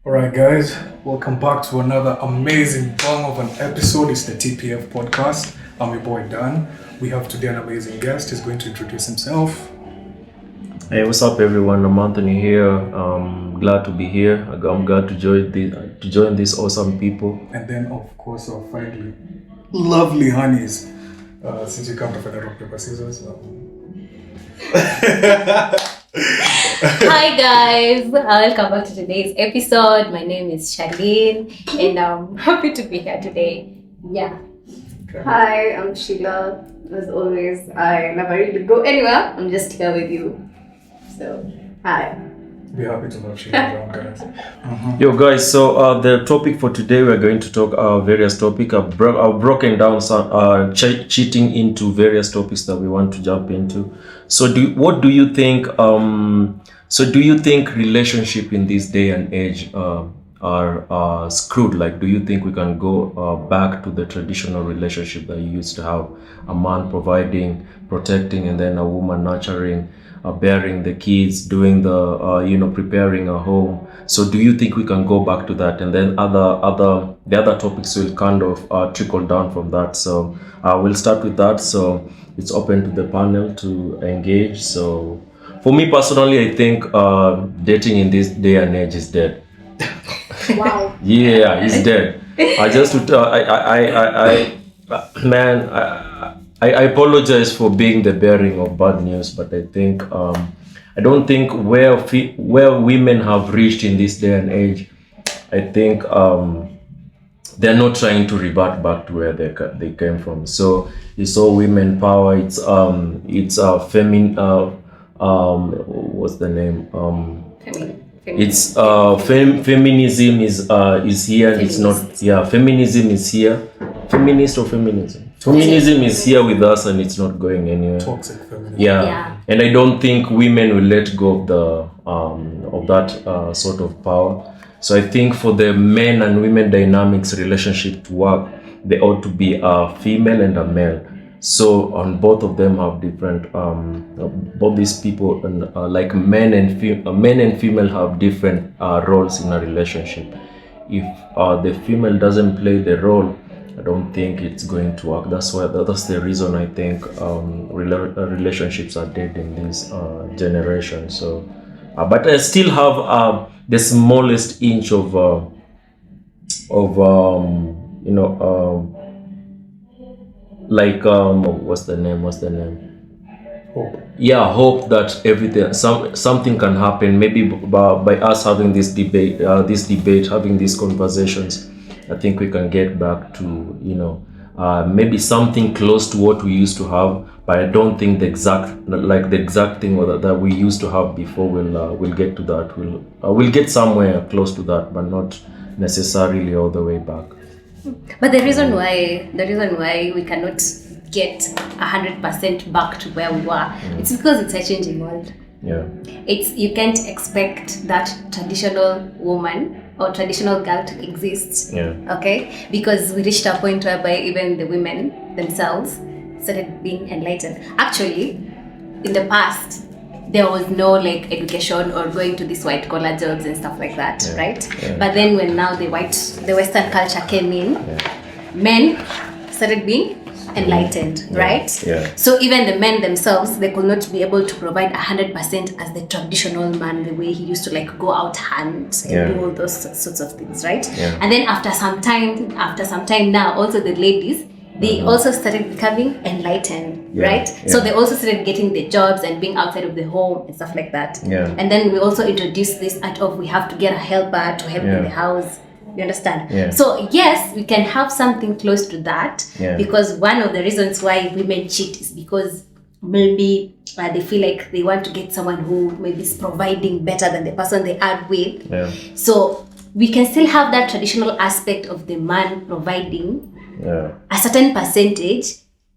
Alright, guys, welcome back to another amazing bang of an episode. It's the TPF podcast. I'm your boy Dan. We have today an amazing guest. He's going to introduce himself. Hey, what's up, everyone? I'm Anthony here. Glad to be here. I'm glad to join these awesome people. And then, of course, our finally lovely honeys. Since you come to find out rock, paper, scissors. Hi guys, welcome back to today's episode. My name is Charlene and I'm happy to be here today. Yeah. Okay. Hi, I'm Sheila. As always, I never really go anywhere. I'm just here with you. So, hi. Be happy to have you around, guys. Yo, guys. So the topic for today, we're going to talk various topics. I've broken down some cheating into various topics that we want to jump into. So, what do you think? Do you think relationship in this day and age are screwed? Like, do you think we can go back to the traditional relationship that you used to have? A man providing, protecting, and then a woman nurturing, bearing the kids, doing the preparing a home. So do you think we can go back to that? And then the other topics will kind of trickle down from that. So we'll start with that. So it's open to the panel to engage. So for me personally, I think dating in this day and age is dead. Wow. Yeah, it's dead. I apologize for being the bearing of bad news, but I think I don't think where women have reached in this day and age, I think they're not trying to revert back to where they came from. So it's all women power. It's feminine. What's the name? It's feminism is here. It's not. Yeah, feminism is here. Feminist or feminism? Feminism is here with us and it's not going anywhere. Toxic feminism. Yeah. And I don't think women will let go of that sort of power. So I think for the men and women dynamics relationship to work, they ought to be a female and a male. So on both of them have different both these people and like men and female have different roles in a relationship. If the female doesn't play the role, I don't think it's going to work. That's the reason I think relationships are dead in this generation. So, but I still have the smallest inch of what's the name? Hope. Yeah, hope that something can happen. Maybe by us having this debate, having these conversations, I think we can get back to maybe something close to what we used to have. But I don't think the exact thing that we used to have before we'll get to that. We'll get somewhere close to that, but not necessarily all the way back. But the reason why we cannot get 100% back to where we were, it's because it's a changing world. Yeah. You can't expect that traditional woman or traditional girl to exist. Yeah. Okay? Because we reached a point whereby even the women themselves started being enlightened. Actually, in the past, there was no education or going to these white collar jobs and stuff like that, right? Yeah. But then when now the Western culture came in, men started being enlightened, right? Yeah. So even the men themselves, they could not be able to provide 100% as the traditional man, the way he used to go out hunt and do all those sorts of things, right? Yeah. And then after some time now, also the ladies, they also started becoming enlightened, right? So they also started getting the jobs and being outside of the home and stuff like that. Yeah. And then we also introduced this art of we have to get a helper to help in the house. You understand? Yeah. So yes, we can have something close to that because one of the reasons why women cheat is because maybe they feel like they want to get someone who maybe is providing better than the person they are with. Yeah. So we can still have that traditional aspect of the man providing a certain percentage,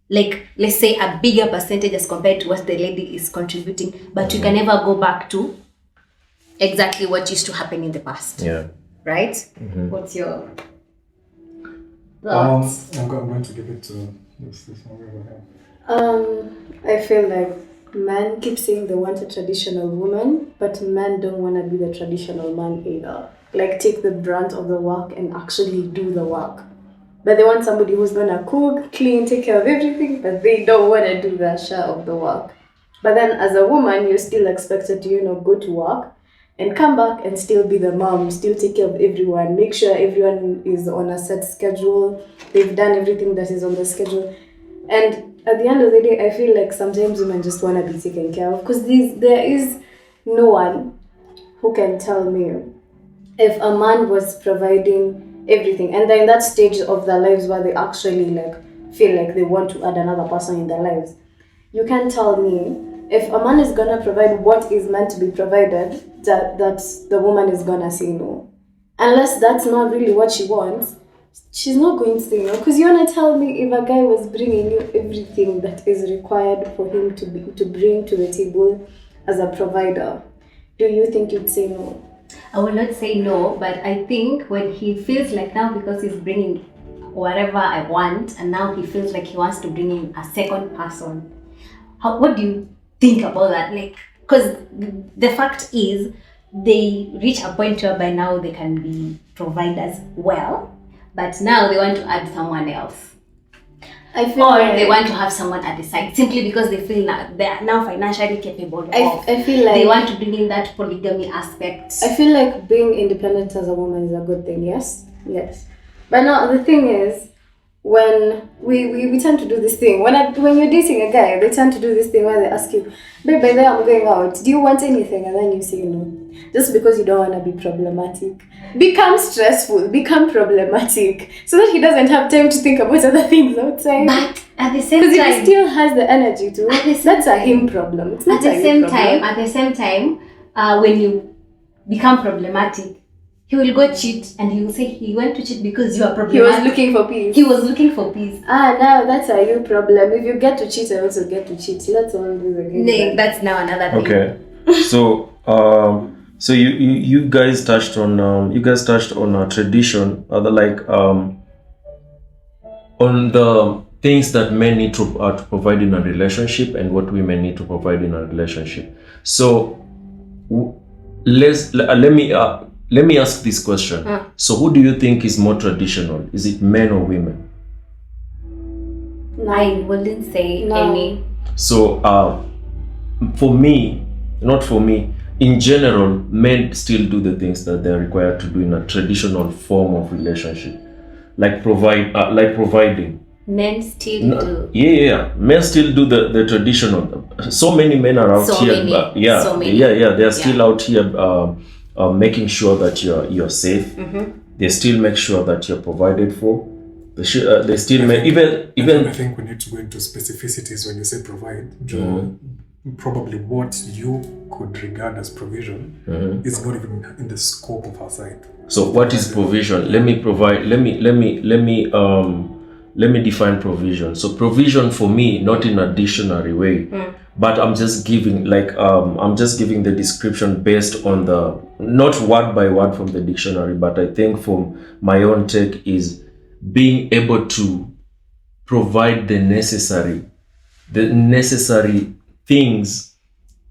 like let's say a bigger percentage as compared to what the lady is contributing, but you can never go back to exactly what used to happen in the past. Yeah. Right? What's your thoughts? I'm going to give it to this one. I feel like men keep saying they want a traditional woman, but men don't want to be the traditional man either. like take the brunt of the work and actually do the work. But they want somebody who's gonna cook, clean, take care of everything, but they don't want to do their share of the work. But then as a woman, you're still expected to, go to work and come back and still be the mom, still take care of everyone, make sure everyone is on a set schedule, they've done everything that is on the schedule. And at the end of the day, I feel like sometimes women just want to be taken care of, because there is no one who can tell me if a man was providing everything and they're in that stage of their lives where they actually like feel like they want to add another person in their lives. You can't tell me if a man is gonna provide what is meant to be provided, that the woman is gonna say no. Unless that's not really what she wants, she's not going to say no. Because you wanna tell me if a guy was bringing you everything that is required for him to bring to the table as a provider, do you think you'd say no? I will not say no, but I think when he feels like now, because he's bringing whatever I want, and now he feels like he wants to bring in a second person, what do you think about that? Like, because the fact is, they reach a point where by now they can be providers well, but now they want to add someone else. I feel or like they want to have someone at the side simply because they feel that they are now financially capable. I feel like they want to bring in that polygamy aspect. I feel like being independent as a woman is a good thing. Yes. But now the thing is, when we tend to do this thing, when you're dating a guy, they tend to do this thing where they ask you, babe, by the way, I'm going out, do you want anything? And then you say no. Just because you don't want to be problematic. Become stressful, become problematic, so that he doesn't have time to think about other things outside. But at the same time, because if he still has the energy to, that's a him problem. It's not at the same time, when you become problematic, he will go cheat, and he will say he went to cheat because you are problematic. He was looking for peace. He was looking for peace. Now that's a you problem. If you get to cheat, I also get to cheat. Let's all do the game. No, that's now another thing. Okay. So you guys touched on tradition, on the things that men need to provide in a relationship and what women need to provide in a relationship. So let me ask this question. So who do you think is more traditional? Is it men or women? No. I wouldn't say any. So not for me, in general, men still do the things that they're required to do in a traditional form of relationship, like providing. Men still do. Yeah. Men still do the traditional. So many men are out here. They are still out here making sure that you're safe. Mm-hmm. They still make sure that you're provided for. They still I think we need to go into specificities when you say provide. Probably what you could regard as provision is not even in the scope of our side. So what is provision? Let me define provision. So provision for me, not in a dictionary way, but I'm just giving the description based on the, not word by word from the dictionary, but I think from my own take is being able to provide the necessary things,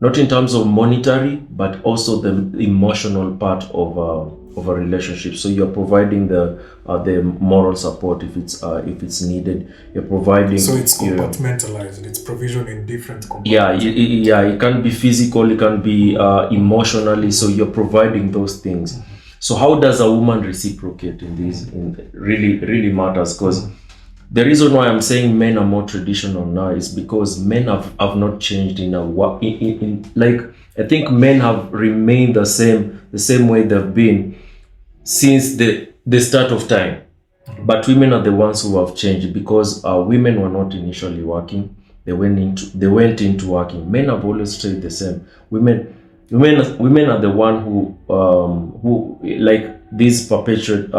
not in terms of monetary, but also the emotional part of a relationship. So you're providing the moral support if it's needed. You're providing. So it's compartmentalized. It's provision in different compartments. Yeah. It can be physical. It can be emotionally. So you're providing those things. So how does a woman reciprocate in this? Really matters, because the reason why I'm saying men are more traditional now is because men have not changed I think men have remained the same way they've been since the start of time. But women are the ones who have changed, because women were not initially working. They went into working. Men have always stayed the same. Women are the one who like these perpetuated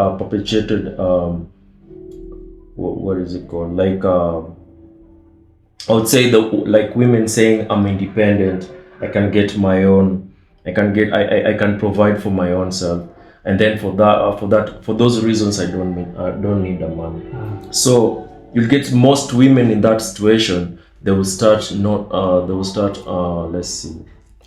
what is it called? Like I would say like women saying, I'm independent, I can get my own, I can provide for my own self, and then for those reasons I don't need a man. So you'll get most women in that situation, let's see.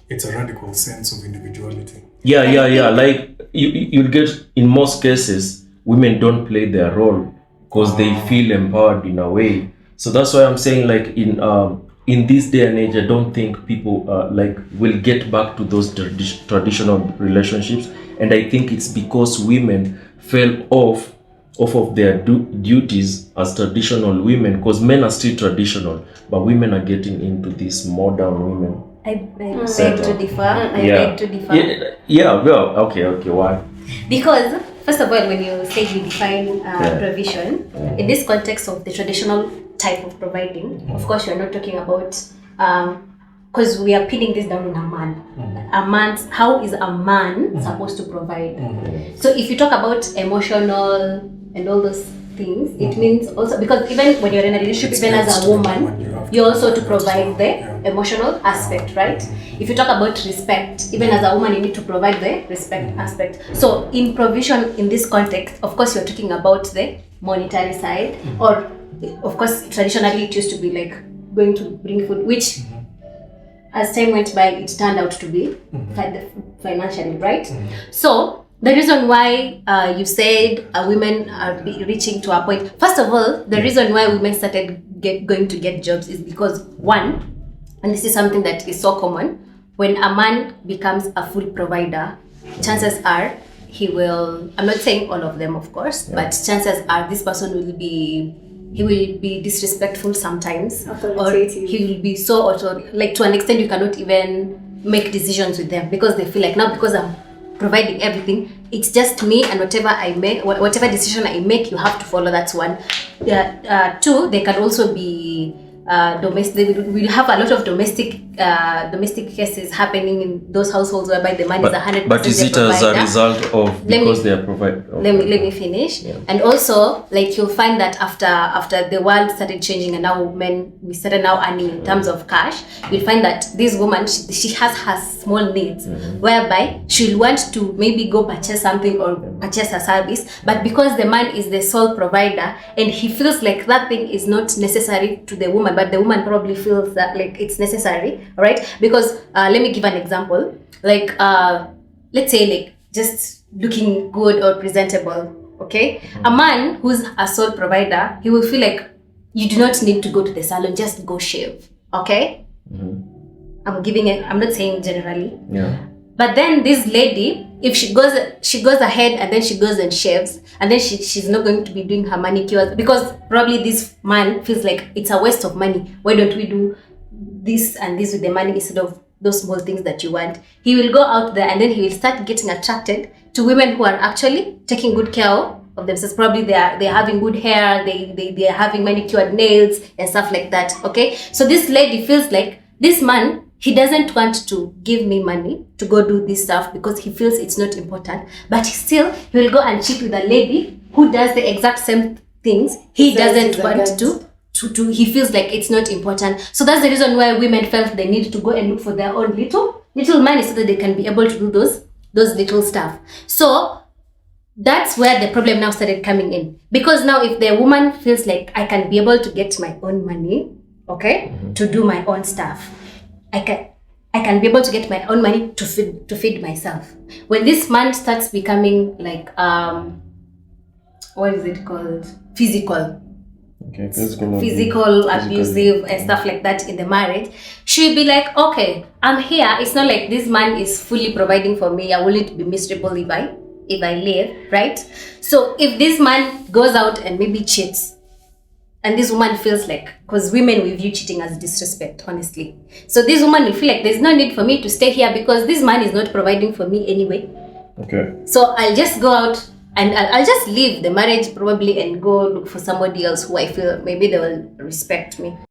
It's a radical sense of individuality. Yeah. Like you'll get, in most cases, women don't play their role because they feel empowered in a way. So that's why I'm saying, like, in this day and age, I don't think people like will get back to those traditional relationships. And I think it's because women fell off of their duties as traditional women, because men are still traditional, but women are getting into this modern women. I beg to differ. I beg to differ. Yeah, well, okay, why? Because, first of all, when you say you define provision, in this context of the traditional type of providing, of course, you're not talking about, because we are pinning this down on a man. How is a man supposed to provide? So if you talk about emotional and all those things, it means also, because even when you're in a relationship, even as a woman, you also to provide the emotional aspect, right? If you talk about respect, even as a woman, you need to provide the respect aspect. So in provision, in this context, of course, you're talking about the monetary side, or of course, traditionally it used to be like going to bring food, which as time went by, it turned out to be financially, right? So the reason why you said women are reaching to a point, first of all, the reason why women started going to get jobs is because, one, and this is something that is so common, when a man becomes a full provider, chances are he will, I'm not saying all of them, of course, but chances are this person will be disrespectful sometimes, or he will be so like to an extent you cannot even make decisions with them, because they feel like, now because I'm providing everything, it's just me, and whatever decision I make, you have to follow. That's one. Two, they can also be domestic. We have a lot of domestic cases happening in those households whereby the man is 100%. But is it as a result of because they are providing? Let me finish. Yeah. And also, like, you'll find that after the world started changing and now we started now earning in terms of cash, you'll find that this woman, she has her small needs, whereby she'll want to maybe go purchase something or purchase a service, but because the man is the sole provider and he feels like that thing is not necessary to the woman, but the woman probably feels that like it's necessary, right? Because let me give an example. Like let's say, like, just looking good or presentable, okay? A man who's a sole provider, he will feel like you do not need to go to the salon, just go shave, okay? I'm not saying generally. Yeah. But then this lady, if she goes ahead and then she goes and shaves, and then she's not going to be doing her manicures, because probably this man feels like it's a waste of money. Why don't we do this and this with the money instead of those small things that you want? He will go out there and then he will start getting attracted to women who are actually taking good care of themselves. Probably they're having good hair, they're having manicured nails and stuff like that. Okay, so this lady feels like this man, he doesn't want to give me money to go do this stuff because he feels it's not important, but still he will go and cheat with a lady who does the exact same things he doesn't want to. He feels like it's not important. So that's the reason why women felt they need to go and look for their own little money so that they can be able to do those little stuff. So that's where the problem now started coming in, because now if the woman feels like I can be able to get my own money, okay, to do my own stuff, I can be able to get my own money to feed myself. When this man starts becoming like what is it called? Physical, abusive and stuff like that in the marriage, she'll be like, okay, I'm here. It's not like this man is fully providing for me. I wouldn't be miserable if I leave, right? So if this man goes out and maybe cheats, and this woman feels like, because women, we view cheating as disrespect, honestly. So this woman will feel like there's no need for me to stay here because this man is not providing for me anyway. Okay. So I'll just go out and I'll just leave the marriage probably and go look for somebody else who I feel maybe they will respect me.